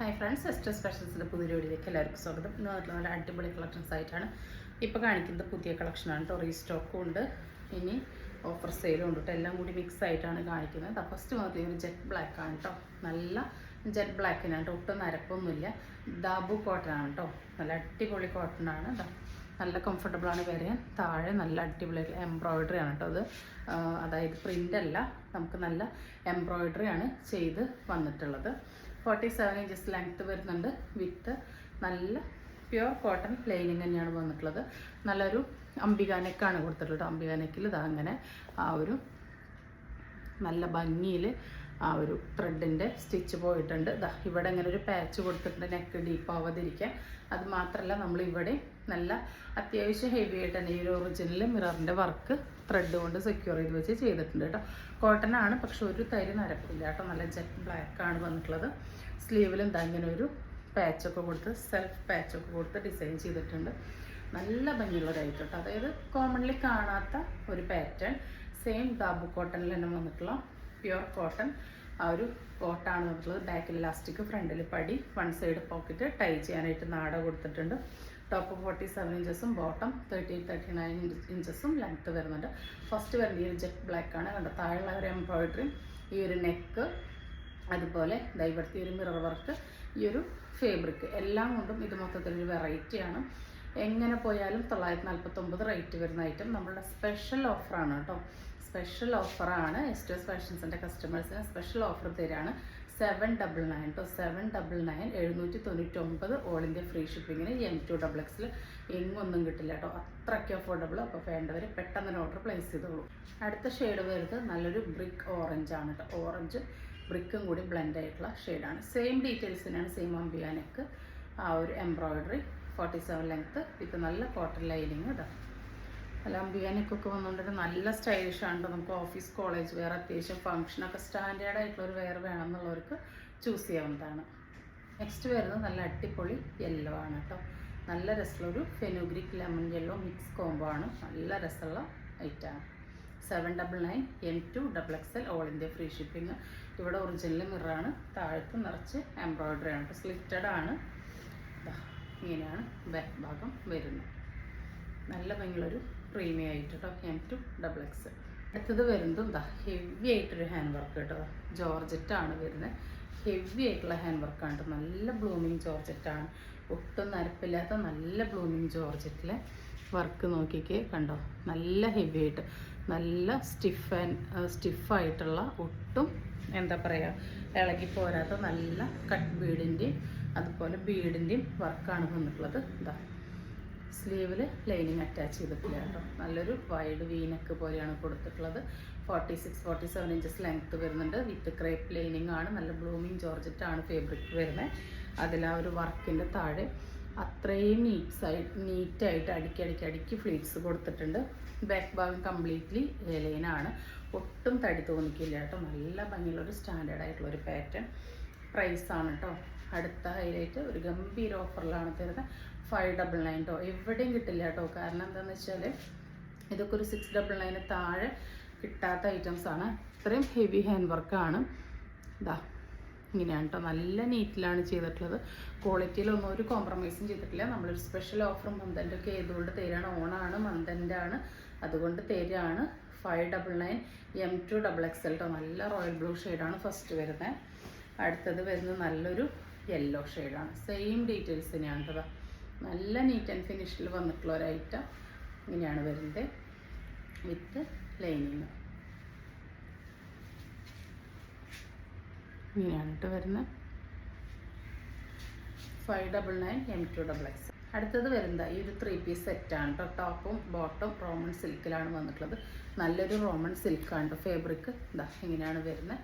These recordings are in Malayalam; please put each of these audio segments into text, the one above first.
ഹായ് ഫ്രണ്ട്സ്, എസ്റ്റേഴ്സ് ഫാഷൻസിൻ്റെ പുതിയ വീഡിയോയിലേക്ക് എല്ലാവർക്കും സ്വാഗതം. ഇന്ന് നല്ല അടിപൊളി കളക്ഷൻസ് ആയിട്ടാണ് ഇപ്പോൾ കാണിക്കുന്നത്. പുതിയ കളക്ഷനാണ് കേട്ടോ. റീസ്റ്റോക്കും ഉണ്ട്, ഇനി ഓഫർ സെയിലും ഉണ്ട് കേട്ടോ. എല്ലാം കൂടി മിക്സ് ആയിട്ടാണ് കാണിക്കുന്നത്. ഫസ്റ്റ് മുതൽ ഒരു ജെറ്റ് ബ്ലാക്ക് ആണ് കേട്ടോ. നല്ല ജെറ്റ് ബ്ലാക്കിനാണ് കേട്ടോ. ഒട്ടും നരപ്പൊന്നുമില്ല. ദാബു കോട്ടൺ ആണ് കേട്ടോ. നല്ല അടിപൊളി കോട്ടൺ ആണ്. നല്ല കംഫർട്ടബിൾ ആണ് വരാൻ. താഴെ നല്ല അടിപൊളി എംബ്രോയിഡറി ആണ് കേട്ടോ. അത് അതായത് പ്രിൻ്റ് അല്ല, നമുക്ക് നല്ല എംബ്രോയിഡറി ആണ് ചെയ്ത് വന്നിട്ടുള്ളത്. 47 ഇഞ്ചസ് ലെങ്ത്ത് വരുന്നുണ്ട്. വിത്ത് നല്ല പ്യുവർ കോട്ടൺ ലൈനിങ് തന്നെയാണ് വന്നിട്ടുള്ളത്. നല്ലൊരു അംബികാനെക്കാണ് കൊടുത്തിട്ടുള്ളത്. അംബികാനെക്കിൽ ഇതാ അങ്ങനെ ആ ഒരു നല്ല ഭംഗിയിൽ ആ ഒരു ത്രെഡിൻ്റെ സ്റ്റിച്ച് പോയിട്ടുണ്ട്. ഇതാ ഇവിടെ ഇങ്ങനെ ഒരു പാച്ച് കൊടുത്തിട്ടുണ്ട്, നെക്ക് ഡീപ്പ് ആവാതിരിക്കാൻ. അത് മാത്രമല്ല നമ്മളിവിടെ നല്ല അത്യാവശ്യം ഹെവി ആയിട്ട് തന്നെ ഈ ഒരു ഒറിജിനൽ മിററിൻ്റെ വർക്ക് ത്രെഡ് കൊണ്ട് സെക്യൂർ ചെയ്ത് വെച്ച് ചെയ്തിട്ടുണ്ട് കേട്ടോ. കോട്ടൺ ആണ്, പക്ഷെ ഒരു തരി നരക്കില്ല കേട്ടോ. നല്ല ജെറ്റ് ബ്ലാക്ക് ആണ് വന്നിട്ടുള്ളത്. സ്ലീവിലും എന്താ ഇങ്ങനെ ഒരു പാച്ചൊക്കെ കൊടുത്ത് സെൽഫ് പാച്ചൊക്കെ കൊടുത്ത് ഡിസൈൻ ചെയ്തിട്ടുണ്ട്. നല്ല ഭംഗിയുള്ളൊരായിട്ട് കേട്ടോ. അതായത് കോമൺലി കാണാത്ത ഒരു പാറ്റേൺ. സെയിം ദാബു കോട്ടണിൽ തന്നെ വന്നിട്ടുള്ള പ്യുവർ കോട്ടൺ ആ ഒരു കോട്ടാണ് വന്നിട്ടുള്ളത്. ബാക്കിൽ ഇലാസ്റ്റിക്, ഫ്രണ്ടിൽ പടി, വൺ സൈഡ് പോക്കറ്റ്, ടൈ ചെയ്യാനായിട്ട് നാട കൊടുത്തിട്ടുണ്ട്. ടോപ്പ് 47 ഇഞ്ചസും ബോട്ടം 39 ഇഞ്ചസും ലെങ്ത്ത് വരുന്നുണ്ട്. ഫസ്റ്റ് വരുന്നത് ഈ ഒരു ജെറ്റ് ബ്ലാക്ക് ആണ് കണ്ടോ. താഴെയുള്ള ഒരു എംബ്രോയിഡറി, ഈ ഒരു നെക്ക്, അതുപോലെ ഇവിടുത്തെ ഒരു മിറർ വർക്ക്, ഈ ഒരു ഫാബ്രിക് എല്ലാം കൊണ്ടും ഇത് മൊത്തത്തിലൊരു വെറൈറ്റിയാണ്. എങ്ങനെ പോയാലും 949 റേറ്റ് വരുന്ന ഐറ്റം നമ്മളുടെ സ്പെഷ്യൽ ഓഫറാണ് കേട്ടോ. സ്പെഷ്യൽ ഓഫറാണ്. എസ്റ്റേഴ്സ് ഫാഷൻസിൻ്റെ കസ്റ്റമേഴ്സിന് സ്പെഷ്യൽ ഓഫർ തരാണ്. 799 കേട്ടോ. 799 799 ഓൾ ഇന്ത്യ ഫ്രീ ഷിപ്പിങ്ങിന്. M2XX എങ്ങൊന്നും കിട്ടില്ല കേട്ടോ. അത്രയ്ക്ക് അഫോർഡബിൾ. അപ്പോൾ വേണ്ടവർ പെട്ടെന്ന് തന്നെ ഓർഡർ പ്ലേസ് ചെയ്തോളൂ. അടുത്ത ഷെയ്ഡ് വരുന്നത് നല്ലൊരു ബ്രിക്ക് ഓറഞ്ച് ആണ് കേട്ടോ. ഓറഞ്ച് ബ്രിക്കും കൂടി ബ്ലെൻഡ് ആയിട്ടുള്ള ഷെയ്ഡാണ്. സെയിം ഡീറ്റെയിൽസിനാണ്, സെയിം അംബിയാനക്ക് ആ ഒരു എംബ്രോയിഡറി, 47 ലെങ്ത്ത് വിത്ത് നല്ല കോട്ടൺ ലൈനിങ്. ഇതാ നല്ല അംബിയാനക്കൊക്കെ വന്നുകൊണ്ടിട്ട് നല്ല സ്റ്റൈലിഷ് ആണ്. നമുക്ക് ഓഫീസ്, കോളേജ് വെയർ, അത്യാവശ്യം ഫംഗ്ഷനൊക്കെ സ്റ്റാൻഡേർഡ് ആയിട്ടുള്ളൊരു വെയർ വേണമെന്നുള്ളവർക്ക് ചൂസ് ചെയ്യാവുന്നതാണ്. നെക്സ്റ്റ് വരുന്നത് നല്ല അടിപൊളി യെല്ലോ ആണ് കേട്ടോ. നല്ല രസമുള്ളൊരു fenugreek lemon yellow mix combo ആണ്. നല്ല രസമുള്ള ഐറ്റമാണ്. 799 M2XXL all India free shipping. ഇവിടെ ഒറിജിനൽ മിററാണ്. താഴത്ത് നിറച്ച് എംബ്രോയിഡറി ആണ്. സ്ലിറ്റഡ് ആണ്. ഇങ്ങനെയാണ് ബാക്ക് ഭാഗം വരുന്നത്. നല്ല ഭംഗിയുള്ളൊരു പ്രീമിയം ആയിട്ട് കേട്ടോ. M2XX. അടുത്തത് വരുന്നതും എന്താ ഹെവി ആയിട്ടൊരു ഹാൻഡ് വർക്ക് കേട്ടോ. ജോർജറ്റാണ് വരുന്നത്. ഹെവി ആയിട്ടുള്ള ഹാൻഡ് വർക്കാണ് കേട്ടോ. നല്ല ബ്ലൂമിങ് ജോർജറ്റാണ്. ഒട്ടും നരപ്പില്ലാത്ത നല്ല ബ്ലൂമിങ് ജോർജറ്റിലെ വർക്ക് നോക്കിക്കേ കണ്ടോ. നല്ല ഹെവി ആയിട്ട്, നല്ല സ്റ്റിഫായിട്ടുള്ള, ഒട്ടും എന്താ പറയുക ഇളകി പോരാത്ത നല്ല കട്ട് ബീഡിൻ്റെയും അതുപോലെ ബീഡിൻ്റെയും വർക്കാണ് വന്നിട്ടുള്ളത്. ഇതാ സ്ലീവിൽ ലൈനിങ് അറ്റാച്ച് ചെയ്തിട്ടില്ല കേട്ടോ. നല്ലൊരു വൈഡ് വീനക്ക് പോലെയാണ് കൊടുത്തിട്ടുള്ളത്. 46-47 ഇഞ്ചസ് ലെങ്ത്ത് വരുന്നുണ്ട്. വിത്ത് ക്രേപ്പ് ലൈനിങ് ആണ്. നല്ല ബ്ലൂമിങ് ജോർജറ്റാണ് ഫാബ്രിക് വരുന്നത്. അതിൽ ആ ഒരു വർക്കിൻ്റെ താഴെ അത്രയും നീറ്റായിട്ട് അടുക്കി ഫ്ലീറ്റ്സ് കൊടുത്തിട്ടുണ്ട്. ബാക്ക് ഭാഗം കംപ്ലീറ്റ്ലി ലൈനാണ്. ഒട്ടും തടി തോന്നിക്കില്ല കേട്ടോ. നല്ല ഭംഗിയുള്ളൊരു സ്റ്റാൻഡേർഡ് ആയിട്ടുള്ളൊരു പാറ്റേൺ. പ്രൈസാണ് കേട്ടോ. അടുത്ത ഹൈലൈറ്റ് ഒരു ഗംഭീര ഓഫറിലാണ് തരുന്നത്. 599 കേട്ടോ. എവിടെയും കിട്ടില്ല കേട്ടോ. കാരണം എന്താണെന്ന് വെച്ചാൽ ഇതൊക്കെ ഒരു 699 താഴെ കിട്ടാത്ത ഐറ്റംസാണ്. ഇത്രയും ഹെവി ഹാൻഡ് വർക്കാണ്. ഇതാ ഇങ്ങനെയാണ് കേട്ടോ. നല്ല നീറ്റിലാണ് ചെയ്തിട്ടുള്ളത്. ക്വാളിറ്റിയിലൊന്നും ഒരു കോംപ്രമൈസും ചെയ്തിട്ടില്ല. നമ്മളൊരു സ്പെഷ്യൽ ഓഫർ മന്തിൻ്റെ ഒക്കെ ഏതുകൊണ്ട് തരാണ്. ഓണാണ്, മന്തിൻ്റെ ആണ്, അതുകൊണ്ട് തരാണ്. 599 M2XXL കേട്ടോ. നല്ല റോയൽ ബ്ലൂ ഷെയ്ഡാണ് ഫസ്റ്റ് വരുന്നത്. അടുത്തത് വരുന്നത് നല്ലൊരു യെല്ലോ ഷെയ്ഡാണ്. സെയിം ഡീറ്റെയിൽസ് തന്നെയാണ് കേട്ടോ. നല്ല നീറ്റ് ആൻഡ് ഫിനിഷിൽ വന്നിട്ടുള്ള ഒരു ഐറ്റം ഇങ്ങനെയാണ് വരുന്നത്. വിത്ത് ലൈനിങ് ഇങ്ങനെയാണ് കേട്ടോ വരുന്നത്. 599 M2XX. അടുത്തത് വരുന്നത് ഈ ഒരു 3 പീസ് സെറ്റാണ് കേട്ടോ. ടോപ്പും ബോട്ടം റോമൺ സിൽക്കിലാണ് വന്നിട്ടുള്ളത്. നല്ലൊരു റോമൺ സിൽക്കാണ് കേട്ടോ ഫാബ്രിക്. ഇതാ ഇങ്ങനെയാണ് വരുന്നത്.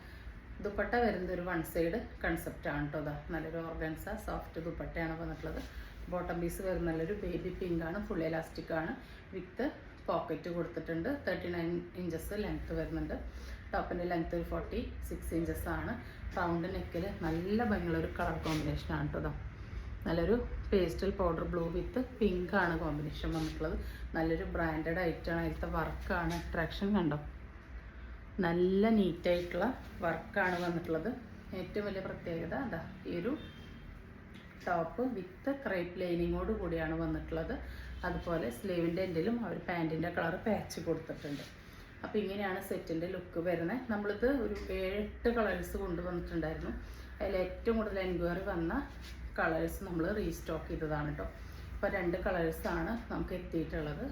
ദുപ്പട്ട വരുന്നത് ഒരു വൺ സൈഡ് കൺസെപ്റ്റാണ് കേട്ടോ. ഇതാ നല്ലൊരു ഓർഗൻസ സോഫ്റ്റ് ദുപ്പട്ടയാണ് വന്നിട്ടുള്ളത്. ബോട്ടം പീസ് വരുന്ന നല്ലൊരു ബേബി പിങ്ക് ആണ്. ഫുൾ എലാസ്റ്റിക് ആണ്. വിത്ത് പോക്കറ്റ് കൊടുത്തിട്ടുണ്ട്. 39 ഇഞ്ചസ് ലെങ്ത്ത് വരുന്നുണ്ട്. ടോപ്പിൻ്റെ ലെങ്ത്ത് ഒരു 46 ഇഞ്ചസ് ആണ്. റൗണ്ട് നെക്കിൽ നല്ല ഭംഗിയുള്ളൊരു കളർ കോമ്പിനേഷനാണ് കേട്ടോ. നല്ലൊരു പേസ്റ്റൽ പൗഡർ ബ്ലൂ വിത്ത് പിങ്ക് ആണ് കോമ്പിനേഷൻ വന്നിട്ടുള്ളത്. നല്ലൊരു ബ്രാൻഡഡ് ഐറ്റമാണ്. അതിലത്തെ വർക്കാണ് അട്രാക്ഷൻ കണ്ടോ. നല്ല നീറ്റായിട്ടുള്ള വർക്കാണ് വന്നിട്ടുള്ളത്. ഏറ്റവും വലിയ പ്രത്യേകത അതാ ഈ ഒരു ടോപ്പ് വിത്ത് ക്രേപ്പ് ലൈനിങ്ങോട് കൂടിയാണ് വന്നിട്ടുള്ളത്. അതുപോലെ സ്ലീവിൻ്റെ എൻഡിലും അവർ പാൻറ്റിൻ്റെ കളർ പാച്ച് കൊടുത്തിട്ടുണ്ട്. അപ്പോൾ ഇങ്ങനെയാണ് സെറ്റിൻ്റെ ലുക്ക് വരുന്നത്. നമ്മളിത് ഒരു 7-8 കളേഴ്സ് കൊണ്ടുവന്നിട്ടുണ്ടായിരുന്നു. അതിൽ ഏറ്റവും കൂടുതൽ എൻക്വയറി വന്ന കളേഴ്സ് നമ്മൾ റീസ്റ്റോക്ക് ചെയ്തതാണ് കേട്ടോ. അപ്പോൾ 2 കളേഴ്സാണ് നമുക്ക് എത്തിയിട്ടുള്ളത്.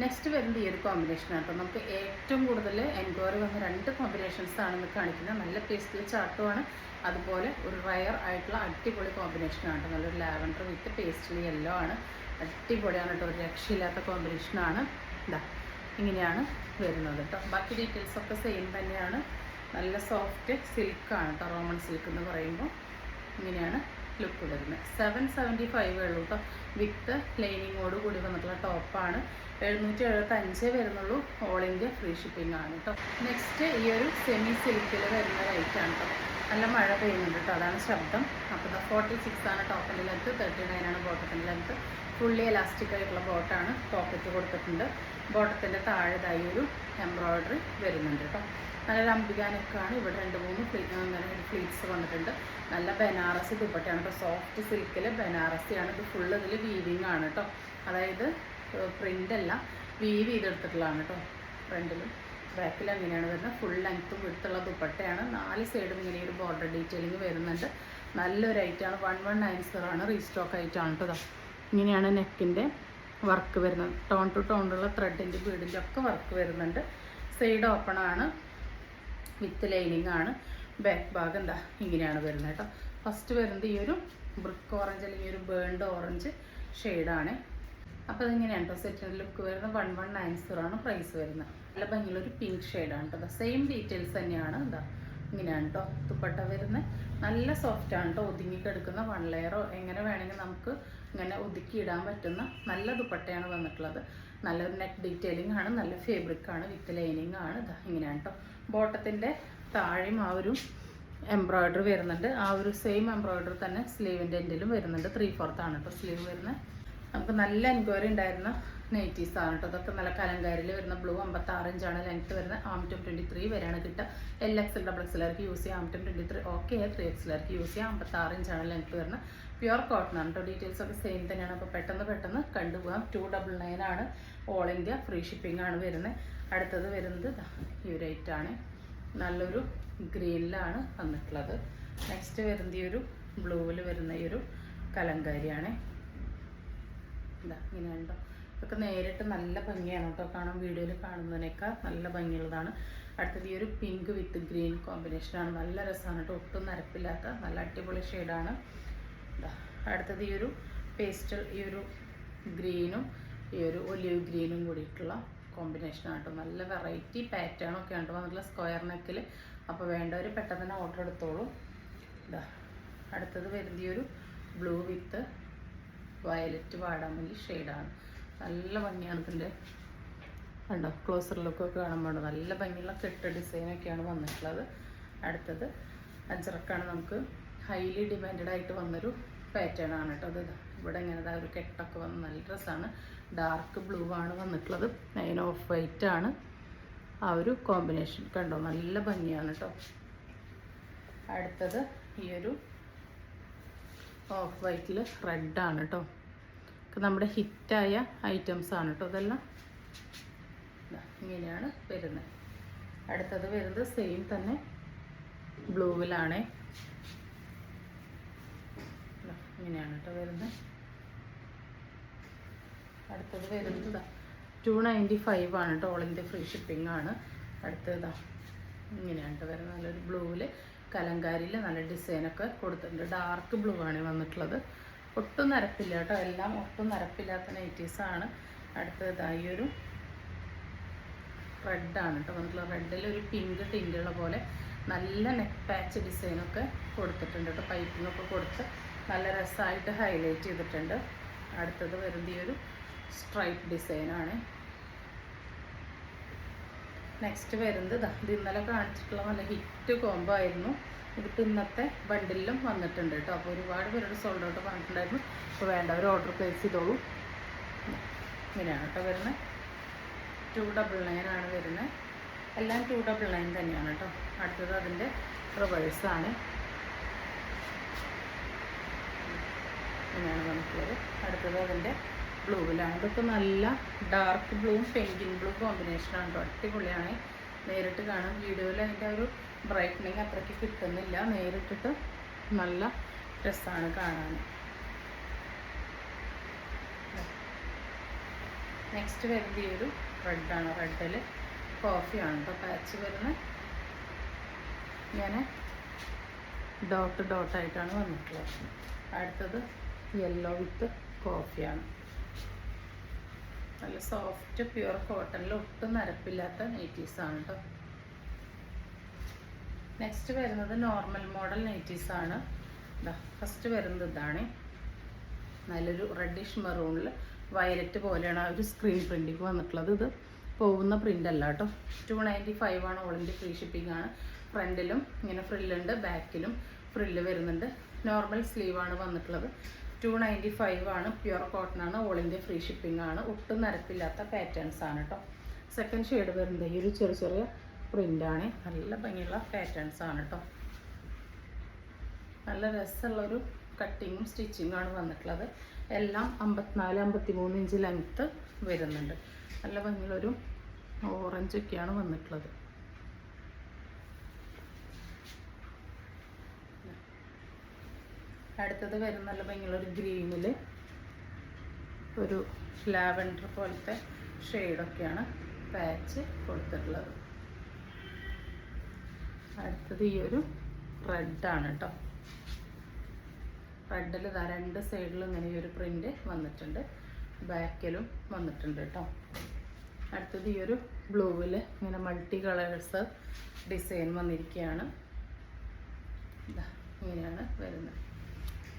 നെക്സ്റ്റ് വരുന്നത് ഈ ഒരു കോമ്പിനേഷനാണ് കേട്ടോ. നമുക്ക് ഏറ്റവും കൂടുതൽ എൻക്വയറി വന്ന 2 കോമ്പിനേഷൻസാണ് ഇന്ന് കാണിക്കുന്നത്. നല്ല പേസ്റ്റൽ ചാർട്ടുമാണ്, അതുപോലെ ഒരു റയർ ആയിട്ടുള്ള അടിപൊളി കോമ്പിനേഷനാണ് കേട്ടോ. നല്ലൊരു ലാവൻഡർ വിത്ത് പേസ്റ്റൽ യെല്ലോ ആണ്. അടിപൊളിയാണ് കേട്ടോ, ഒരു രക്ഷയില്ലാത്ത കോമ്പിനേഷനാണ്. ഇതാ ഇങ്ങനെയാണ് വരുന്നത് കേട്ടോ. ബാക്കി ഡീറ്റെയിൽസൊക്കെ സെയിം തന്നെയാണ്. നല്ല സോഫ്റ്റ് സിൽക്കാണ് കേട്ടോ, റോമൺ സിൽക്ക് എന്ന് പറയുമ്പോൾ ഇങ്ങനെയാണ് ലുക്ക് വരുന്നത്. 775 ഉള്ളൂ കേട്ടോ. വിത്ത് ലൈനിങ്ങോട് കൂടി വന്നിട്ടുള്ള ടോപ്പാണ്. 775 വരുന്നുള്ളൂ. ഓൾ ഇന്ത്യ ഫ്രീ ഷിപ്പിംഗ് ആണ് കേട്ടോ. നെക്സ്റ്റ് ഈ ഒരു സെമി സിൽക്കിൽ വരുന്ന റേറ്റാണ് കേട്ടോ. നല്ല മഴ പെയ്യുന്നുണ്ട് കേട്ടോ, അതാണ് ശബ്ദം. അപ്പോൾ 46 ആണ് ടോപ്പിൻ്റെ ലെങ്ത്ത്, 39 ആണ് ബോട്ടത്തിൻ്റെ ലെങ്ത്ത്. ഫുള്ളി എലാസ്റ്റിക് ആയിട്ടുള്ള ബോട്ടാണ്. പോക്കറ്റ് കൊടുത്തിട്ടുണ്ട്. ബോട്ടത്തിൻ്റെ താഴെതായി ഒരു എംബ്രോയ്ഡറി വരുന്നുണ്ട് കേട്ടോ. നല്ലൊരു അംബികാനൊക്കെയാണ്. ഇവിടെ 2-3 അങ്ങനെ ഫ്ലീറ്റ്സ് വന്നിട്ടുണ്ട്. നല്ല ബനാറസി ദുപ്പട്ടയാണ് കേട്ടോ. സോഫ്റ്റ് സിൽക്കിൽ ബനാറസിയാണ്. ഇത് ഫുള്ള് ഇതിൽ വീവിങ് ആണ് കേട്ടോ. അതായത് പ്രിൻ്റ് അല്ല, വീവ് ചെയ്തെടുത്തിട്ടുള്ളതാണ് കേട്ടോ. ഫ്രണ്ടിലും ബാക്കിലും അങ്ങനെയാണ് വരുന്നത്. ഫുൾ ലെങ്ത്തും വിടുത്തുള്ള ദുപ്പട്ടയാണ്. 4 സൈഡും ഇങ്ങനെ ഒരു ബോർഡർ ഡീറ്റെയിലിംഗ് വരുന്നുണ്ട്. നല്ലൊരു ഐറ്റമാണ്. 1190 ആണ്. റീസ്റ്റോക്ക് ആയിട്ടാണ് കേട്ടോ. ഇങ്ങനെയാണ് നെക്കിൻ്റെ വർക്ക് വരുന്നത്. ടോൺ ടു ടോണുള്ള ത്രെഡിൻ്റെ ബീഡിൻ്റെ ഒക്കെ വർക്ക് വരുന്നുണ്ട്. സൈഡ് ഓപ്പൺ ആണ്, വിത്ത് ലൈനിങ് ആണ്. ബാക്ക് ഭാഗം എന്താ ഇങ്ങനെയാണ് വരുന്നത് കേട്ടോ. ഫസ്റ്റ് വരുന്നത് ഈ ഒരു ബ്രിക്ക് ഓറഞ്ച് അല്ലെങ്കിൽ ഒരു ബേൺഡ് ഓറഞ്ച് ഷെയ്ഡാണ്. അപ്പോൾ അതിങ്ങനെയാണ് കേട്ടോ സെറ്റിൻ്റെ ലുക്ക് വരുന്നത്. 1190 ആണ് പ്രൈസ് വരുന്നത്. നല്ല ഭംഗിയുള്ളൊരു പിങ്ക് ഷെയ്ഡാണ് കേട്ടോ. സെയിം ഡീറ്റെയിൽസ് തന്നെയാണ്. എന്താ ഇങ്ങനെയാണ് കേട്ടോ ദുപ്പട്ട വരുന്നത്. നല്ല സോഫ്റ്റാണ് കേട്ടോ. ഒതുങ്ങിക്കെടുക്കുന്ന 1 ലെയറോ എങ്ങനെ വേണമെങ്കിൽ നമുക്ക് ഇങ്ങനെ ഒതുക്കി ഇടാൻ പറ്റുന്ന നല്ല ദുപ്പട്ടയാണ് വന്നിട്ടുള്ളത്. നല്ലൊരു നെക്ക് ഡീറ്റെയിലിംഗ് ആണ്. നല്ല ഫേബ്രിക്കാണ്, വിത്ത് ലൈനിങ് ആണ്. ഇതാ ഇങ്ങനെയാണ് കേട്ടോ. ബോട്ടത്തിൻ്റെ താഴെയും ആ ഒരു എംബ്രോയ്ഡറി വരുന്നുണ്ട്. ആ ഒരു സെയിം എംബ്രോയ്ഡറി തന്നെ സ്ലീവിൻ്റെ എൻഡിലും വരുന്നുണ്ട്. 3/4 ആണ് കേട്ടോ സ്ലീവ് വരുന്നത്. നമുക്ക് നല്ല എൻക്വയറി ഉണ്ടായിരുന്ന നൈറ്റീസ് ആണ് കേട്ടോ. അതൊക്കെ നല്ല കലങ്കാരിൽ വരുന്ന ബ്ലൂ 56 ഇഞ്ചാണ് ലെങ്ത്ത് വരുന്നത്. ആംറ്റം 23 വരെയാണ് കിട്ടുക. LXL XXLർക്ക് യൂസ് ചെയ്യാം. ആംറ്റം 23 ഓക്കെ, 3XLർക്ക് യൂസ് ചെയ്യാം. 56 ഇഞ്ചാണ് ലെങ്ത്ത് വരുന്നത്. പ്യുവർ കോട്ടൺ ആണ് കേട്ടോ. ഡീറ്റെയിൽസ് ഒക്കെ സെയിം തന്നെയാണ്. അപ്പോൾ പെട്ടെന്ന് കണ്ടുപോകാം. 299 ആണ്. ഓൾ ഇന്ത്യ ഫ്രീ ഷിപ്പിംഗ് ആണ് വരുന്നത്. അടുത്തത് വരുന്നത് ഈ ഒരു ഐറ്റാണ്. നല്ലൊരു ഗ്രീനിലാണ് വന്നിട്ടുള്ളത്. നെക്സ്റ്റ് വരുന്നത് ഈ ഒരു ബ്ലൂവിൽ വരുന്ന ഈ ഒരു കലങ്കാരിയാണ്. ഇതാ ഇങ്ങനെയുണ്ടോ. ഇതൊക്കെ നേരിട്ട് നല്ല ഭംഗിയാണ് കേട്ടോ കാണാൻ. വീഡിയോയിൽ കാണുന്നതിനേക്കാൾ നല്ല ഭംഗിയുള്ളതാണ്. അടുത്തത് ഈ ഒരു പിങ്ക് വിത്ത് ഗ്രീൻ കോമ്പിനേഷനാണ്. നല്ല രസമാണ് കേട്ടോ. ഒട്ടും നരപ്പില്ലാത്ത നല്ല അടിപൊളി ഷെയ്ഡാണ്. ഇതാ അടുത്തത് ഈ ഒരു പേസ്റ്റൽ ഈ ഒരു ഗ്രീനും ഈ ഒരു ഒലിവ് ഗ്രീനും കൂടിയിട്ടുള്ള കോമ്പിനേഷനാണ് കേട്ടോ. നല്ല വെറൈറ്റി പാറ്റേണൊക്കെ ആണ് വന്നിട്ടുള്ള സ്ക്വയർ നെക്കിൽ. അപ്പോൾ വേണ്ടവർ പെട്ടെന്ന് തന്നെ ഓർഡർ എടുത്തോളൂ. ഇതാ അടുത്തത് വരുന്ന ഈ ഒരു ബ്ലൂ വിത്ത് വയലറ്റ് വാടാമല്ലി ഷെയ്ഡാണ്. നല്ല ഭംഗിയാണ് ഇതിൻ്റെ കണ്ടോ. ക്ലോസർ ലുക്കൊക്കെ കാണുമ്പോൾ നല്ല ഭംഗിയുള്ള കെട്ട് ഡിസൈനൊക്കെയാണ് വന്നിട്ടുള്ളത്. അടുത്തത് അജറക്കാണ്. നമുക്ക് ഹൈലി ഡിമാൻഡഡ് ആയിട്ട് വന്നൊരു പാറ്റേൺ ആണ് കേട്ടോ. അത് ഇവിടെ ഇങ്ങനെ ഒരു കെട്ടൊക്കെ വന്ന് നല്ല ഡ്രസ്സാണ്. ഡാർക്ക് ബ്ലൂ ആണ് വന്നിട്ടുള്ളത്. 9 ഓഫ് വൈറ്റ് ആണ് ആ ഒരു കോമ്പിനേഷൻ. കണ്ടോ നല്ല ഭംഗിയാണ് കേട്ടോ. അടുത്തത് ഈ ഒരു ഓഫ് വൈറ്റിൽ റെഡാണ് കേട്ടോ. നമ്മുടെ ഹിറ്റായ ഐറ്റംസ് ആണ് കേട്ടോ ഇതെല്ലാം. ഇങ്ങനെയാണ് വരുന്നത്. അടുത്തത് വരുന്നത് സെയിം തന്നെ ബ്ലൂവിലാണ്. ഇങ്ങനെയാണ് കേട്ടോ വരുന്നത്. അടുത്തത് വരുന്നത് 295 ആണ് കേട്ടോ. ഓൾ ഇന്ത്യ ഫ്രീ ഷിപ്പിംഗ് ആണ്. അടുത്തത് ഇങ്ങനെയാണ് കേട്ടോ വരുന്നത്. നല്ലൊരു ബ്ലൂവിൽ കലങ്കാരിയിൽ നല്ല ഡിസൈനൊക്കെ കൊടുത്തിട്ടുണ്ട്. ഡാർക്ക് ബ്ലൂ ആണ് വന്നിട്ടുള്ളത്. ഒട്ടും നരപ്പില്ല കേട്ടോ. എല്ലാം ഒട്ടും നരപ്പില്ലാത്ത നൈറ്റീസാണ്. അടുത്തത് ഈ ഒരു റെഡാണ് കേട്ടോ വന്നിട്ടുള്ളത്. റെഡിൽ ഒരു പിങ്ക് ടിൻ്റുള്ള പോലെ നല്ല നെക്ക് പാച്ച് ഡിസൈനൊക്കെ കൊടുത്തിട്ടുണ്ട് കേട്ടോ. പൈപ്പിങ്ങൊക്കെ കൊടുത്ത് നല്ല രസമായിട്ട് ഹൈലൈറ്റ് ചെയ്തിട്ടുണ്ട്. അടുത്തത് വരുന്നത് ഈ ഒരു സ്ട്രൈപ്പ് ഡിസൈനാണ്. നെക്സ്റ്റ് വരുന്നത് ഇത് ഇന്നലെ കാണിച്ചിട്ടുള്ള നല്ല ഹിറ്റ് കോംബോ ആയിരുന്നു. ഇതിപ്പോൾ ഇന്നത്തെ ബണ്ടിലും വന്നിട്ടുണ്ട് കേട്ടോ. അപ്പോൾ ഒരുപാട് പേരുടെ സോൾഡ് ഔട്ട് പറഞ്ഞിട്ടുണ്ടായിരുന്നു. അപ്പോൾ വേണ്ടവർ ഓർഡർ പ്ലേസ് ചെയ്തോളൂ. ഇങ്ങനെയാണ് കേട്ടോ വരുന്നത്. 299 ആണ് വരുന്നത്. എല്ലാം 299 തന്നെയാണ് കേട്ടോ. അടുത്തത് അതിൻ്റെ റിവേഴ്സാണ്. ഇങ്ങനെയാണ് വന്നിട്ടുള്ളത്. അടുത്തത് അതിൻ്റെ ബ്ലൂവിലാണ്. ഇതൊക്കെ നല്ല ഡാർക്ക് ബ്ലൂവും പെയിൻറ്റിങ് ബ്ലൂ കോമ്പിനേഷനാണ് കേട്ടോ. അടിപൊളിയാണ്. നേരിട്ട് കാണാം. വീഡിയോയിൽ അതിൻ്റെ ഒരു ബ്രൈറ്റനിങ് അത്രയ്ക്ക് കിട്ടുന്നില്ല. നേരിട്ടിട്ട് നല്ല രസമാണ് കാണാൻ. നെക്സ്റ്റ് വരുന്നത് ഈ ഒരു റെഡാണ്. റെഡിൽ കോഫിയാണ് കേട്ടോ പാച്ച് വരുന്നത്. ഇങ്ങനെ ഡോട്ടായിട്ടാണ് വന്നിട്ടുള്ളത്. അടുത്തത് യെല്ലോ വിത്ത് കോഫിയാണ്. നല്ല സോഫ്റ്റ് പ്യുവർ കോട്ടണിൽ ഒട്ടും നരപ്പില്ലാത്ത നൈറ്റീസാണ് കേട്ടോ. നെക്സ്റ്റ് വരുന്നത് നോർമൽ മോഡൽ നൈറ്റീസാണ്. ഫസ്റ്റ് വരുന്നത് ഇതാണ്. നല്ലൊരു റെഡിഷ് മെറൂണിൽ വയലറ്റ് പോലെയാണ് ആ ഒരു സ്ക്രീൻ പ്രിൻറ്റിങ് വന്നിട്ടുള്ളത്. ഇത് പോകുന്ന പ്രിൻ്റ് അല്ല കേട്ടോ. 295 ആണ്. ഓൾ ഇന്ത്യ ഫ്രീ ഷിപ്പിംഗ് ആണ്. ഫ്രണ്ടിലും ഇങ്ങനെ ഫ്രില്ലുണ്ട്, ബാക്കിലും ഫ്രില്ല് വരുന്നുണ്ട്. നോർമൽ സ്ലീവാണ് വന്നിട്ടുള്ളത്. 295 ആണ്. പ്യുവർ കോട്ടൺ ആണ്. ഓൾ ഇന്ത്യ ഫ്രീ ഷിപ്പിംഗ് ആണ്. ഒട്ടും നരപ്പില്ലാത്ത പാറ്റേൺസ് ആണ് കേട്ടോ. സെക്കൻഡ് ഷെയ്ഡ് വരുന്നത് ഈ ഒരു ചെറിയ ചെറിയ പ്രിൻ്റാണ്. നല്ല ഭംഗിയുള്ള പാറ്റേൺസ് ആണ് കേട്ടോ. നല്ല രസമുള്ളൊരു കട്ടിങ്ങും സ്റ്റിച്ചിങ്ങും ആണ് വന്നിട്ടുള്ളത്. എല്ലാം 54-53 ഇഞ്ച് ലെങ്ത്ത് വരുന്നുണ്ട്. നല്ല ഭംഗിയുള്ളൊരു ഓറഞ്ചൊക്കെയാണ് വന്നിട്ടുള്ളത്. അടുത്തത് വരുന്ന നല്ല ഭംഗിയുള്ളൊരു ഗ്രീനിൽ ഒരു ലാവൻഡർ പോലത്തെ ഷെയ്ഡൊക്കെയാണ് പാച്ച് കൊടുത്തിട്ടുള്ളത്. അടുത്തത് ഈ ഒരു റെഡാണ് കേട്ടോ. റെഡിൽ രണ്ട് സൈഡിലും ഇങ്ങനെ ഈ ഒരു പ്രിൻ്റ് വന്നിട്ടുണ്ട്. ബാക്കിലും വന്നിട്ടുണ്ട് കേട്ടോ. അടുത്തത് ഈ ഒരു ബ്ലൂവിൽ ഇങ്ങനെ മൾട്ടി കളേഴ്സ് ഡിസൈൻ വന്നിരിക്കുകയാണ്. ഇങ്ങനെയാണ് വരുന്നത്.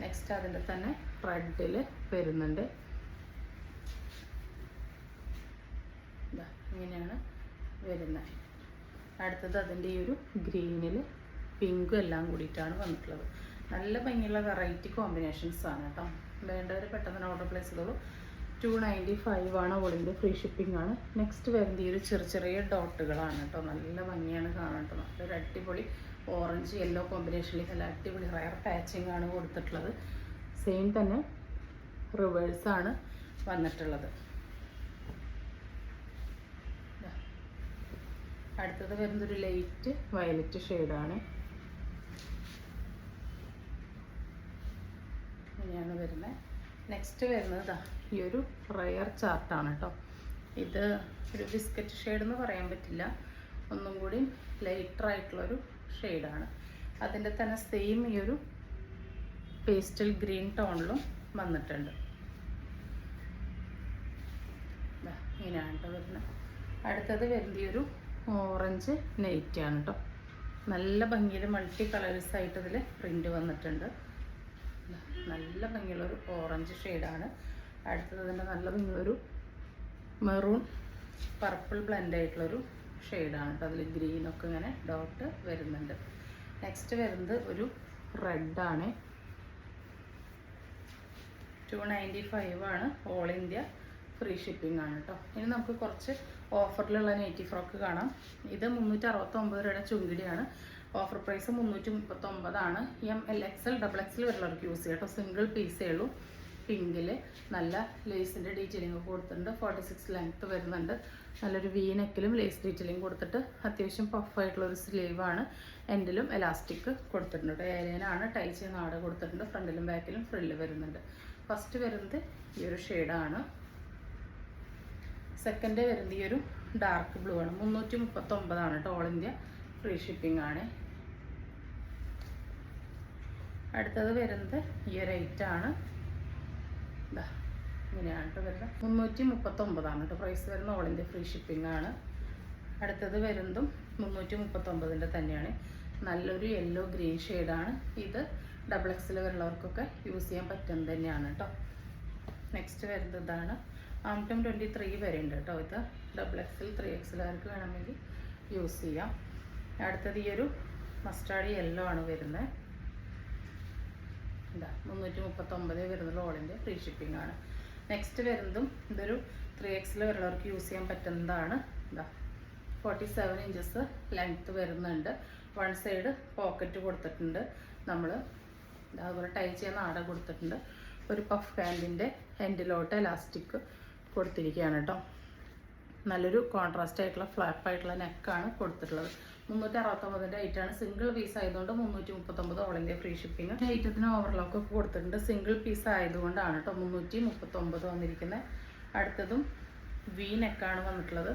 നെക്സ്റ്റ് അതിൻ്റെ തന്നെ റെഡിൽ വരുന്നുണ്ട്. ഇങ്ങനെയാണ് വരുന്നത്. അടുത്തത് അതിൻ്റെ ഈ ഒരു ഗ്രീനിൽ പിങ്കും എല്ലാം കൂടിയിട്ടാണ് വന്നിട്ടുള്ളത്. നല്ല ഭംഗിയുള്ള വെറൈറ്റി കോമ്പിനേഷൻസ് ആണ് കേട്ടോ. വേണ്ടവർ പെട്ടെന്ന് ഓർഡർ പ്ലേസ് ചെയ്തോളൂ. 295 ആണ്. ഓൾ ഇന്ത്യ ഫ്രീ ഷിപ്പിംഗ് ആണ്. നെക്സ്റ്റ് വരുന്നത് ഈ ഒരു ചെറിയ ചെറിയ ഡോട്ടുകളാണ് കേട്ടോ. നല്ല ഭംഗിയാണ് കാണാൻ കേട്ടോ. നല്ലൊരു അടിപൊളി ഓറഞ്ച് യെല്ലോ കോമ്പിനേഷനിൽ നല്ല അടിപൊളി റയർ പാച്ചിങ് ആണ് കൊടുത്തിട്ടുള്ളത്. സെയിം തന്നെ റിവേഴ്സാണ് വന്നിട്ടുള്ളത്. അടുത്തത് വരുന്നൊരു ലൈറ്റ് വയലറ്റ് ഷെയ്ഡാണ്. ഇങ്ങനെയാണ് വരുന്നത്. നെക്സ്റ്റ് വരുന്നത് ഈ ഒരു റയർ ചാർട്ടാണ് കേട്ടോ. ഇത് ഒരു ബിസ്ക്കറ്റ് ഷെയ്ഡ് എന്ന് പറയാൻ പറ്റില്ല. ഒന്നും കൂടി ലൈറ്ററായിട്ടുള്ളൊരു ഷെയ്ഡാണ്. അതിൻ്റെ തന്നെ സെയിം ഈ ഒരു പേസ്റ്റൽ ഗ്രീൻ ടോണിലും വന്നിട്ടുണ്ട്. ഇങ്ങനെയാണ് കേട്ടോ വരുന്നത്. അടുത്തത് വരുന്ന ഈ ഒരു ഓറഞ്ച് നെയ്റ്റാണ് കേട്ടോ. നല്ല ഭംഗിയിൽ മൾട്ടി കളേഴ്സ് ആയിട്ട് ഇതിൽ പ്രിൻ്റ് വന്നിട്ടുണ്ട്. നല്ല ഭംഗിയുള്ളൊരു ഓറഞ്ച് ഷെയ്ഡാണ്. അടുത്തത് ഇതിൻ്റെ നല്ല ഭംഗിയുള്ളൊരു മെറൂൺ പർപ്പിൾ ബ്ലെൻഡ് ആയിട്ടുള്ളൊരു ഷെയ്ഡാണ് കേട്ടോ. അതിൽ ഗ്രീനൊക്കെ ഇങ്ങനെ ഡോട്ട് വരുന്നുണ്ട്. നെക്സ്റ്റ് വരുന്നത് ഒരു റെഡാണ്. 295 ആണ്. ഓൾ ഇന്ത്യ ഫ്രീ ഷിപ്പിംഗ് ആണ് കേട്ടോ. ഇനി നമുക്ക് കുറച്ച് ഓഫറിലുള്ള നൈറ്റി ഫ്രോക്ക് കാണാം. ഇത് 369 രൂപയുടെ ചുങ്കിടിയാണ്. ഓഫർ പ്രൈസ് 339 ആണ്. ML XL XXL വരുന്നവർക്ക് യൂസ് ചെയ്യാം കേട്ടോ. സിംഗിൾ പീസേ ഉള്ളൂ. പിങ്കിൽ നല്ല ലേസിൻ്റെ ഡീറ്റെയിലിംഗ് കൊടുത്തിട്ടുണ്ട്. 46 ലെങ്ത്ത് വരുന്നുണ്ട്. നല്ലൊരു വി നെക്കിലും ലേസ് ഡീറ്റെയിലിംഗ് കൊടുത്തിട്ട് അത്യാവശ്യം പഫായിട്ടുള്ളൊരു സ്ലീവാണ്. എൻഡിലും എലാസ്റ്റിക് കൊടുത്തിട്ടുണ്ട്. ഏരിയനാണ് ടൈ ചെയ്യുന്ന ആട് കൊടുത്തിട്ടുണ്ട്. ഫ്രണ്ടിലും ബാക്കിലും ഫ്രില്ല് വരുന്നുണ്ട്. ഫസ്റ്റ് വരുന്നത് ഈ ഒരു ഷെയ്ഡാണ്. സെക്കൻഡ് വരുന്നത് ഈ ഒരു ഡാർക്ക് ബ്ലൂ ആണ്. 339 ആണ് കേട്ടോ. ഓൾ ഇന്ത്യ ഫ്രീ ഷിപ്പിംഗ് ആണ്. അടുത്തത് വരുന്നത് ഈ ഒരു ഐറ്റാണ്. ഇങ്ങനെയാണ് കേട്ടോ വരുന്നത്. 339 ആണ് കേട്ടോ പ്രൈസ് വരുന്നത്. ഓൾ ഇന്ത്യ ഫ്രീ ഷിപ്പിംഗ് ആണ്. അടുത്തത് വരുന്നതും 339 തന്നെയാണ്. നല്ലൊരു യെല്ലോ ഗ്രീൻ ഷെയ്ഡാണ്. ഇത് XXL വരുന്നവർക്കൊക്കെ യൂസ് ചെയ്യാൻ പറ്റുന്നത് തന്നെയാണ് കേട്ടോ. നെക്സ്റ്റ് വരുന്നത് ഇതാണ്. 23 വരെ ഉണ്ട് കേട്ടോ. ഇത് XXL 3XLകാർക്ക് വേണമെങ്കിൽ യൂസ് ചെയ്യാം. അടുത്തത് ഈ ഒരു മസ്റ്റാർഡ് യെല്ലോ ആണ് വരുന്നത്. 339 വരുന്നത്. ഓൾ ഇന്ത്യ ഫ്രീ ഷിപ്പിംഗ് ആണ്. നെക്സ്റ്റ് വരുന്നതും ഇതൊരു 3XL വരുന്നവർക്ക് യൂസ് ചെയ്യാൻ പറ്റുന്നതാണ്. 47 ഇഞ്ചസ് ലെങ്ത്ത് വരുന്നുണ്ട്. വൺ സൈഡ് പോക്കറ്റ് കൊടുത്തിട്ടുണ്ട്. നമ്മൾ അതുപോലെ ടൈ ചെയ്യുന്ന ആട കൊടുത്തിട്ടുണ്ട്. ഒരു പഫ് ഹാൻഡിൻ്റെ എൻഡിലോട്ട് എലാസ്റ്റിക് കൊടുത്തിരിക്കുകയാണ് കേട്ടോ. നല്ലൊരു കോൺട്രാസ്റ്റ് ആയിട്ടുള്ള ഫ്ലാപ്പ് ആയിട്ടുള്ള നെക്കാണ് കൊടുത്തിട്ടുള്ളത്. 369 ഐറ്റാണ്. സിംഗിൾ പീസ് ആയതുകൊണ്ട് 339 ഓൾ ഇന്ത്യ ഫ്രീ ഷിപ്പിംഗ്. ഐറ്റത്തിന് ഓവർലോക്ക് ഒക്കെ കൊടുത്തിട്ടുണ്ട്. സിംഗിൾ പീസ് ആയതുകൊണ്ടാണ് കേട്ടോ 339 വന്നിരിക്കുന്നത്. അടുത്തതും വി നെക്കാണ് വന്നിട്ടുള്ളത്.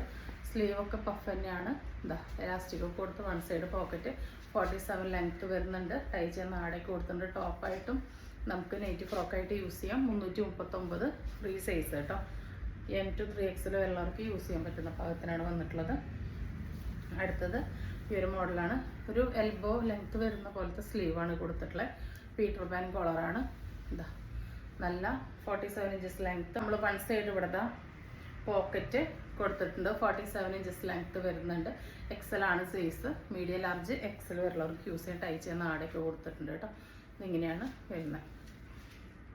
സ്ലീവ് ഒക്കെ പഫ് തന്നെയാണ്. ഇതാ എലാസ്റ്റിക് ഒക്കെ കൊടുത്ത് വൺ സൈഡ് പോക്കറ്റ് 47 ലെങ്ത്ത് വരുന്നുണ്ട്. ടൈ ചെയ്യുന്ന ആടൊക്കെ കൊടുത്തിട്ടുണ്ട്. ടോപ്പായിട്ടും നമുക്ക് നെറ്റ് ഫ്രോക്കായിട്ട് യൂസ് ചെയ്യാം. 339 ഫ്രീ സൈസ് കേട്ടോ. M to 3XL എല്ലാവർക്കും യൂസ് ചെയ്യാൻ പറ്റുന്ന പാകത്തിനാണ് വന്നിട്ടുള്ളത്. അടുത്തത് ഈ ഒരു മോഡലാണ്. ഒരു എൽബോ ലെങ്ത്ത് വരുന്ന പോലത്തെ സ്ലീവാണ് കൊടുത്തിട്ടുള്ളത്. പീറ്റർ പാൻ കോളറാണ്. ഇതാ നല്ല 47 ഇഞ്ചസ് ലെങ്ത്ത്. നമ്മൾ വൺ സൈഡ് ഇവിടെ പോക്കറ്റ് കൊടുത്തിട്ടുണ്ട്. 47 ഇഞ്ചസ് ലെങ്ത്ത് വരുന്നുണ്ട്. XL ആണ് സൈസ്. മീഡിയം ലാർജ് XL വരുന്നവർക്ക് യൂസ് ചെയ്യാൻ ടൈ ചെയ്യുന്ന ആടൊക്കെ കൊടുത്തിട്ടുണ്ട് കേട്ടോ. ഇങ്ങനെയാണ് വരുന്നത്.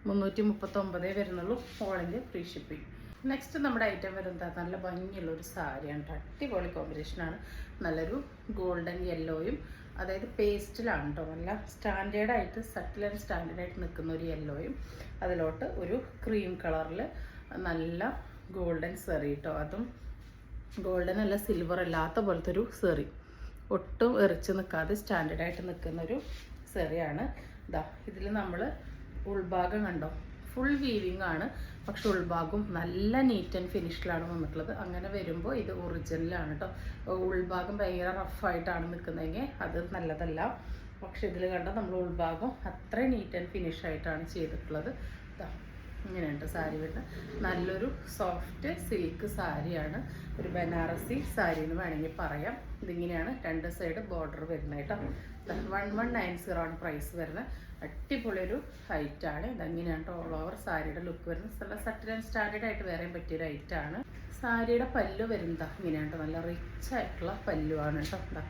339 വരുന്നുള്ളൂ. All India free shipping. Next നമ്മുടെ ഐറ്റം വരുന്നത് നല്ല ഭംഗിയുള്ളൊരു സാരിയാണ്. അടിപൊളി കോമ്പിനേഷനാണ്. നല്ലൊരു ഗോൾഡൻ യെല്ലോയും, അതായത് പേസ്റ്റിലാണ് കേട്ടോ. നല്ല സ്റ്റാൻഡേർഡായിട്ട് സട്ടിൽ ആൻഡ് സ്റ്റാൻഡേർഡായിട്ട് നിൽക്കുന്ന ഒരു യെല്ലോയും, അതിലോട്ട് ഒരു ക്രീം കളറിൽ നല്ല ഗോൾഡൻ സെറി കേട്ടോ. അതും ഗോൾഡൻ അല്ല, സിൽവർ അല്ലാത്ത പോലത്തെ ഒരു സെറി, ഒട്ടും എറിച്ച് നിൽക്കാതെ സ്റ്റാൻഡേർഡായിട്ട് നിൽക്കുന്നൊരു സെറിയാണ്. ഇതാ ഇതിൽ നമ്മൾ ഉൾഭാഗം കണ്ടോ, ഫുൾ വീവിങ് ആണ്. പക്ഷെ ഉൾഭാഗം നല്ല നീറ്റ് ആൻഡ് ഫിനിഷിലാണ് വന്നിട്ടുള്ളത്. അങ്ങനെ വരുമ്പോൾ ഇത് ഒറിജിനലാണ് കേട്ടോ. ഉൾഭാഗം ഭയങ്കര റഫായിട്ടാണ് നിൽക്കുന്നതെങ്കിൽ അത് നല്ലതല്ല. പക്ഷെ ഇതിൽ കണ്ട നമ്മൾ ഉൾഭാഗം അത്ര നീറ്റ് ആൻഡ് ഫിനിഷ് ആയിട്ടാണ് ചെയ്തിട്ടുള്ളത്. ഇങ്ങനെയുണ്ട് സാരി വരുന്നത്. നല്ലൊരു സോഫ്റ്റ് സിൽക്ക് സാരിയാണ്. ഒരു ബനാറസി സാരി എന്ന് വേണമെങ്കിൽ പറയാം. ഇതിങ്ങനെയാണ് രണ്ട് സൈഡ് ബോർഡർ വരുന്നത് കേട്ടോ. 1190 ആണ് പ്രൈസ് വരുന്നത്. അടിപൊളിയൊരു ഹൈറ്റാണ്. ഇതങ്ങനെയാണ് കേട്ടോ ഓൾ ഓവർ സാരിയുടെ ലുക്ക് വരുന്നത്. നല്ല സട്ടിൽ ആൻഡ് സ്റ്റാൻഡേർഡ് ആയിട്ട് വേറെയും പറ്റിയൊരു ഹൈറ്റാണ്. സാരിയുടെ പല്ലു വരുന്നത് ഇങ്ങനെയാണ് കേട്ടോ. നല്ല റിച്ച് ആയിട്ടുള്ള പല്ലുവാണ് കേട്ടോ.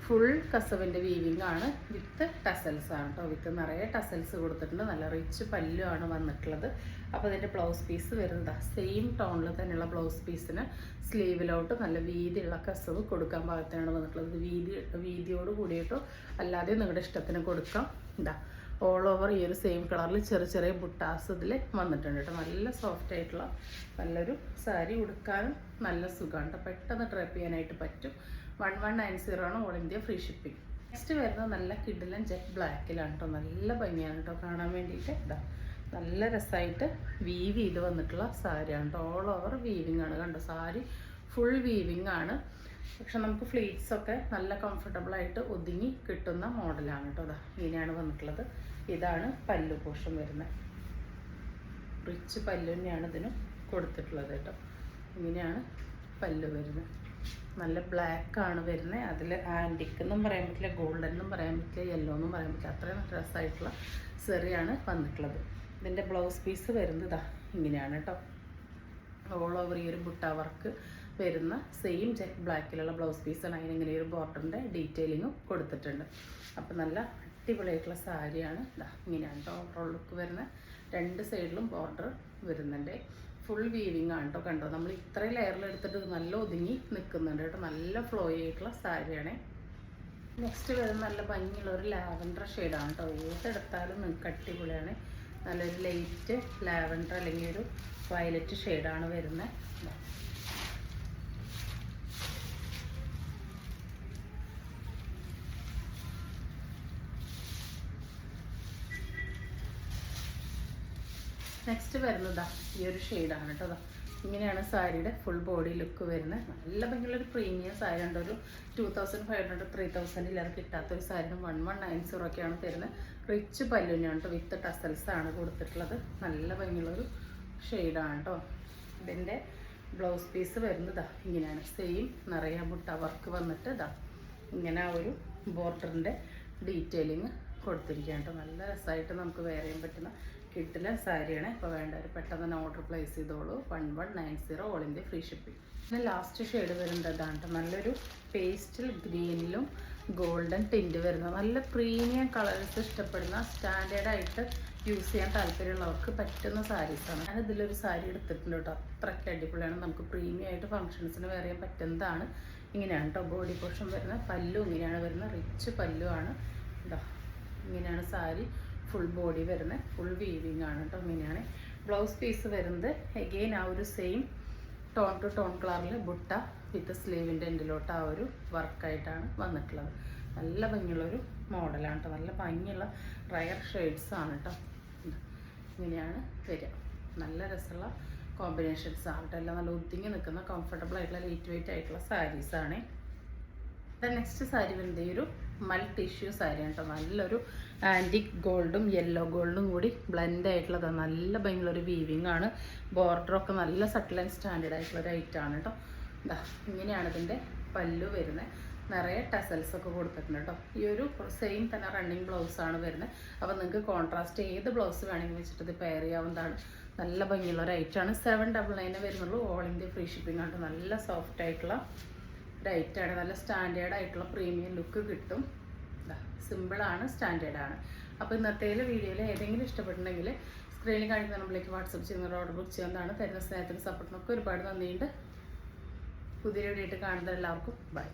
ഫുൾ കസവിൻ്റെ വീവിങ് ആണ് വിത്ത് ടസൽസ് ആണ് കേട്ടോ. വിത്ത് നിറയെ ടസൽസ് കൊടുത്തിട്ടുണ്ട്. നല്ല റിച്ച് പല്ലു ആണ് വന്നിട്ടുള്ളത്. അപ്പോൾ ഇതിൻ്റെ ബ്ലൗസ് പീസ് വരുന്നത് സെയിം ടോണിൽ തന്നെയുള്ള ബ്ലൗസ് പീസിന് സ്ലീവിലോട്ട് നല്ല വീതിയുള്ള കസവ് കൊടുക്കാൻ പാകത്തിനാണ് വന്നിട്ടുള്ളത്. ഇത് വീതിയോട് കൂടിയിട്ടോ അല്ലാതെ നിങ്ങളുടെ ഇഷ്ടത്തിന് കൊടുക്കാം. ഓൾ ഓവർ ഈ ഒരു സെയിം കളറിൽ ചെറിയ ചെറിയ ബുട്ടാസ് ഇതിൽ വന്നിട്ടുണ്ട് കേട്ടോ. നല്ല സോഫ്റ്റ് ആയിട്ടുള്ള നല്ലൊരു സാരി ഉടുക്കാനും നല്ല സുഖമാണ്. പെട്ടെന്ന് ഡ്രൈപ്പ് ചെയ്യാനായിട്ട് പറ്റും. 1190 ആണ് all India free shipping. Next വരുന്നത് നല്ല കിഡിലൻ ജെറ്റ് ബ്ലാക്കിലാണ് കേട്ടോ. നല്ല ഭംഗിയാണ് കേട്ടോ കാണാൻ വേണ്ടിയിട്ട്. നല്ല രസമായിട്ട് വീവ് ചെയ്ത് വന്നിട്ടുള്ള സാരിയാണ് കേട്ടോ. ഓൾ ഓവർ വീവിങ് ആണ് കണ്ടോ. സാരി ഫുൾ വീവിങ് ആണ്. പക്ഷെ നമുക്ക് ഫ്ലീറ്റ്സ് ഒക്കെ നല്ല കംഫർട്ടബിളായിട്ട് ഒതുങ്ങി കിട്ടുന്ന മോഡലാണ് കേട്ടോ. ഇങ്ങനെയാണ് വന്നിട്ടുള്ളത്. ഇതാണ് പല്ലു പോർഷൻ വരുന്നത്. റിച്ച് പല്ലു തന്നെയാണ് ഇതിന് കൊടുത്തിട്ടുള്ളത് കേട്ടോ. ഇങ്ങനെയാണ് പല്ലു വരുന്നത്. നല്ല ബ്ലാക്കാണ് വരുന്നത്. അതിൽ ആൻറ്റിക് എന്നും പറയാൻ പറ്റില്ല, ഗോൾഡൻ എന്നും പറയാൻ പറ്റില്ല, യെല്ലോ എന്നും പറയാൻ പറ്റില്ല. അത്രയും രസമായിട്ടുള്ള സെറിയാണ് വന്നിട്ടുള്ളത്. ഇതിൻ്റെ ബ്ലൗസ് പീസ് വരുന്നത് ഇങ്ങനെയാണ് കേട്ടോ. ഓൾ ഓവർ ഈ ഒരു ബുട്ട വർക്ക് വരുന്ന സെയിം ജെറ്റ് ബ്ലാക്കിലുള്ള ബ്ലൗസ് പീസാണ്. അതിനിങ്ങനെ ഒരു ബോർഡറിൻ്റെ ഡീറ്റെയിലിങ്ങും കൊടുത്തിട്ടുണ്ട്. അപ്പോൾ നല്ല അടിപൊളിയായിട്ടുള്ള സാരിയാണ്. ഇങ്ങനെയാണ് കേട്ടോ ഓവറോൾ ലുക്ക് വരുന്നത്. രണ്ട് സൈഡിലും ബോർഡർ വരുന്നുണ്ട്. ഫുൾ വീവിങ് ആണ് കേട്ടോ. കണ്ടോ, നമ്മൾ ഇത്രയും ലെയറിൽ എടുത്തിട്ട് നല്ല ഒതുങ്ങി നിൽക്കുന്നുണ്ട് കേട്ടോ. നല്ല ഫ്ലോ ആയിട്ടുള്ള സാരിയാണ്. നെക്സ്റ്റ് വരുന്ന നല്ല ഭംഗിയുള്ള ഒരു ലാവൻഡർ ഷെയ്ഡാണ് കേട്ടോ. ഏതെടുത്താലും നിങ്ങൾക്ക് അടിപൊളിയാണ്. നല്ലൊരു ലൈറ്റ് ലാവൻഡർ അല്ലെങ്കിൽ ഒരു വയലറ്റ് ഷെയ്ഡാണ് വരുന്നത്. നെക്സ്റ്റ് വരുന്നത് ഈ ഒരു ഷെയ്ഡാണ് കേട്ടോ. ഇങ്ങനെയാണ് സാരിയുടെ ഫുൾ ബോഡി ലുക്ക് വരുന്നത്. നല്ല ഭംഗിയുള്ളൊരു പ്രീമിയം സാരി ഉണ്ട്. ഒരു 2500 3000 ഇല്ലാതെ കിട്ടാത്തൊരു സാരിന് 1190 ഒക്കെയാണ് തരുന്നത്. റിച്ച് പല്ലുവിനാണ് കേട്ടോ. വിത്ത് ടസൽസ് ആണ് കൊടുത്തിട്ടുള്ളത്. നല്ല ഭംഗിയുള്ളൊരു ഷെയ്ഡാണ് കേട്ടോ. ഇതിൻ്റെ ബ്ലൗസ് പീസ് വരുന്നത് ഇങ്ങനെയാണ്. സെയിം നിറയെ ബുട്ട വർക്ക് വന്നിട്ട് ഇങ്ങനെ ആ ഒരു ബോർഡറിൻ്റെ ഡീറ്റെയിലിങ് കൊടുത്തിരിക്കുകയാണ് കേട്ടോ. നല്ല രസമായിട്ട് നമുക്ക് വെയർ ചെയ്യാൻ പറ്റുന്ന കിട്ടില്ല സാരിയാണ്. ഇപ്പോൾ വേണ്ടവർ പെട്ടെന്ന് തന്നെ ഓർഡർ പ്ലേസ് ചെയ്തോളൂ. 1190 ഓൾ ഇന്ത്യ ഫ്രീ ഷിപ്പിംഗ്. പിന്നെ ലാസ്റ്റ് ഷെയ്ഡ് വരുന്നതാണ് കേട്ടോ. നല്ലൊരു പേസ്റ്റൽ ഗ്രീനിലും ഗോൾഡൻ ടിൻറ്റ് വരുന്ന നല്ല പ്രീമിയം കളേഴ്സ് ഇഷ്ടപ്പെടുന്ന സ്റ്റാൻഡേർഡായിട്ട് യൂസ് ചെയ്യാൻ താല്പര്യമുള്ളവർക്ക് പറ്റുന്ന സാരീസാണ്. ഞാൻ ഇതിലൊരു സാരി എടുത്തിട്ടുണ്ട് കേട്ടോ. അത്രയ്ക്ക് അടിപൊളിയാണ്. നമുക്ക് പ്രീമിയം ആയിട്ട് ഫംഗ്ഷൻസിന് വെയർ ചെയ്യാൻ പറ്റുന്നതാണ്. ഇങ്ങനെയാണ് കേട്ടോ ബോഡി പോർഷൻ വരുന്നത്. പല്ലു ഇങ്ങനെയാണ് വരുന്നത്. റിച്ച് പല്ലുവാണ്. ഇങ്ങനെയാണ് സാരി ഫുൾ ബോഡി വരുന്നത്, ഫുൾ വീവിങ് ആണ് കേട്ടോ. ഇങ്ങനെയാണ് ബ്ലൗസ് പീസ് വരുന്നത്. എഗെയിൻ ആ ഒരു സെയിം ടോൺ ടു ടോൺ കളറിൽ ബുട്ട വിത്ത് സ്ലീവിൻ്റെ എൻഡിലോട്ട് ആ ഒരു വർക്കായിട്ടാണ് വന്നിട്ടുള്ളത്. നല്ല ഭംഗിയുള്ളൊരു മോഡലാണ് കേട്ടോ. നല്ല ഭംഗിയുള്ള റയർ ഷെയ്ഡ്സ് ആണ് കേട്ടോ. ഇങ്ങനെയാണ് വരിക. നല്ല രസമുള്ള കോമ്പിനേഷൻസ് ആണ് കേട്ടോ. എല്ലാം നല്ല ഒതുങ്ങി നിൽക്കുന്ന കംഫർട്ടബിൾ ആയിട്ടുള്ള ലൈറ്റ് വെയിറ്റ് ആയിട്ടുള്ള സാരീസാണ്. നെക്സ്റ്റ് സാരി വരുന്നത് ഈ ഒരു മൽ ടിഷ്യൂ സാരിയാണ് കേട്ടോ. നല്ലൊരു ആൻറ്റിക് ഗോൾഡും യെല്ലോ ഗോൾഡും കൂടി ബ്ലെൻഡ് ആയിട്ടുള്ളത്. നല്ല ഭംഗിയുള്ളൊരു വീവിങ് ആണ്. ബോർഡറൊക്കെ നല്ല സട്ടിൽ ആൻഡ് സ്റ്റാൻഡേർഡ് ആയിട്ടുള്ള ഒരു ഐറ്റമാണ് കേട്ടോ. ഇതാ ഇങ്ങനെയാണ് ഇതിൻ്റെ പല്ലു വരുന്നത്. നിറയെ ടസൽസ് ഒക്കെ കൊടുത്തിട്ടുണ്ട് കേട്ടോ. ഈ ഒരു സെയിം തന്നെ റണ്ണിങ് ബ്ലൗസാണ് വരുന്നത്. അപ്പോൾ നിങ്ങൾക്ക് കോൺട്രാസ്റ്റ് ഏത് ബ്ലൗസ് വേണമെങ്കിൽ വെച്ചിട്ട് ഇത് പെയർ ചെയ്യാവുന്നതാണ്. നല്ല ഭംഗിയുള്ള ഒരു ഐറ്റമാണ്. 799 വരുന്നുള്ളൂ. ഓൾ ഇന്ത്യ ഫ്രീ ഷിപ്പിംഗ് ആണ്. നല്ല സോഫ്റ്റ് ആയിട്ടുള്ള ഒരു ഐറ്റമാണ്. നല്ല സ്റ്റാൻഡേർഡ് ആയിട്ടുള്ള പ്രീമിയം ലുക്ക് കിട്ടും. സിമ്പിളാണ്, സ്റ്റാൻഡേർഡാണ്. അപ്പോൾ ഇന്നത്തെ വീഡിയോയിൽ ഏതെങ്കിലും ഇഷ്ടപ്പെട്ടിട്ടുണ്ടെങ്കിൽ സ്ക്രീനിൽ കാണിക്കുന്ന നമ്പറിലേക്ക് വാട്സപ്പ് ചെയ്യുന്ന ഓർഡർ ബുക്ക് ചെയ്യുന്നതാണ്. തരുന്ന സ്നേഹത്തിന് സപ്പോർട്ടിനൊക്കെ ഒരുപാട് നന്ദിയുണ്ട്. പുതിയ വീഡിയോ ആയിട്ട് കാണുന്ന എല്ലാവർക്കും ബൈ.